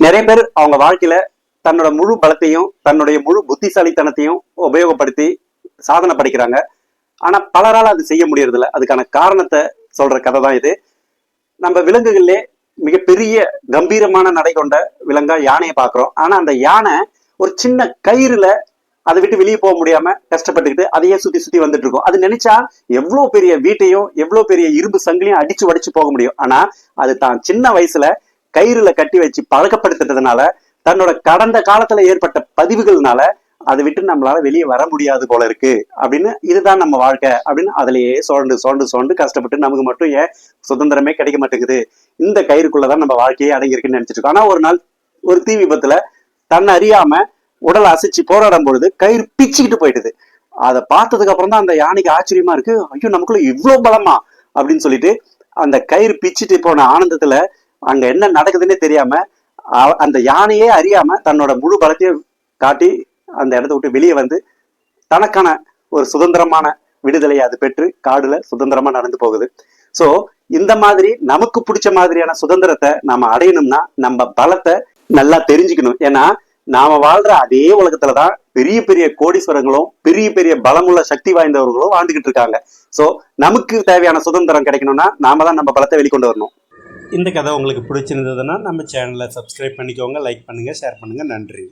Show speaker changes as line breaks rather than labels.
நிறைய பேர் அவங்க வாழ்க்கையில தன்னோட முழு பலத்தையும் தன்னுடைய முழு புத்திசாலித்தனத்தையும் உபயோகப்படுத்தி சாதனை படைக்கிறாங்க. ஆனா பலரால் அது செய்ய முடியறது இல்லை. அதுக்கான காரணத்தை சொல்ற கதை தான் இது. நம்ம விலங்குகள்லே மிகப்பெரிய கம்பீரமான நடை கொண்ட விலங்கா யானையை பாக்குறோம். ஆனா அந்த யானை ஒரு சின்ன கயிறுல அதை விட்டு வெளியே போக முடியாம கஷ்டப்பட்டுக்கிட்டு அதையே சுத்தி சுத்தி வந்துட்டு இருக்கும். அது நினைச்சா எவ்வளவு பெரிய வீட்டையும் எவ்வளவு பெரிய இரும்பு சங்கிலியும் அடிச்சு உடைச்சு போக முடியும். ஆனா அது தான் சின்ன வயசுல கயிறுல கட்டி வச்சு பழக்கப்படுத்துறதுனால தன்னோட கடந்த காலத்துல ஏற்பட்ட பதிவுகள்னால அதை விட்டு நம்மளால வெளியே வர முடியாது போல இருக்கு அப்படின்னு, இதுதான் நம்ம வாழ்க்கை அப்படின்னு அதுலயே சோண்டு சோண்டு சோண்டு கஷ்டப்பட்டு நமக்கு மட்டும் ஏன் சுதந்திரமே கிடைக்க மாட்டேங்குது, இந்த கயிறுக்குள்ளதான் நம்ம வாழ்க்கையே அடங்கியிருக்குன்னு நினைச்சிட்டு இருக்கோம். ஆனா ஒரு நாள் ஒரு தீ விபத்துல தன்னை அறியாம உடலை அசைச்சு போராடும் பொழுது கயிறு பிச்சுக்கிட்டு போயிடுது. அதை பார்த்ததுக்கு அப்புறம் தான் அந்த யானைக்கு ஆச்சரியமா இருக்கு. ஐயோ, நமக்குள்ள இவ்வளவு பலமா அப்படின்னு சொல்லிட்டு அந்த கயிறு பிச்சுட்டு போன ஆனந்தத்துல அங்க என்ன நடக்குதுன்னே தெரியாம அந்த யானையே அறியாம தன்னோட முழு பலத்தையும் காட்டி அந்த இடத்த விட்டு வெளியே வந்து தனக்கான ஒரு சுதந்திரமான விடுதலையை அது பெற்று காடுல சுதந்திரமா நடந்து போகுது. சோ இந்த மாதிரி நமக்கு பிடிச்ச மாதிரியான சுதந்திரத்தை நாம அடையணும்னா நம்ம பலத்தை நல்லா தெரிஞ்சுக்கணும். ஏன்னா நாம வாழ்ற அதே உலகத்துலதான் பெரிய பெரிய கோடீஸ்வரங்களும் பெரிய பெரிய பலமுள்ள சக்தி வாய்ந்தவர்களும் வாழ்ந்துகிட்டு இருக்காங்க. சோ நமக்கு தேவையான சுதந்திரம் கிடைக்கணும்னா நாம தான் நம்ம பலத்தை வெளிக்கொண்டு வரணும். இந்த கதை உங்களுக்கு பிடிச்சிருந்ததுன்னா நம்ம சேனலை சப்ஸ்கிரைப் பண்ணிக்கோங்க, லைக் பண்ணுங்க, ஷேர் பண்ணுங்க. நன்றி.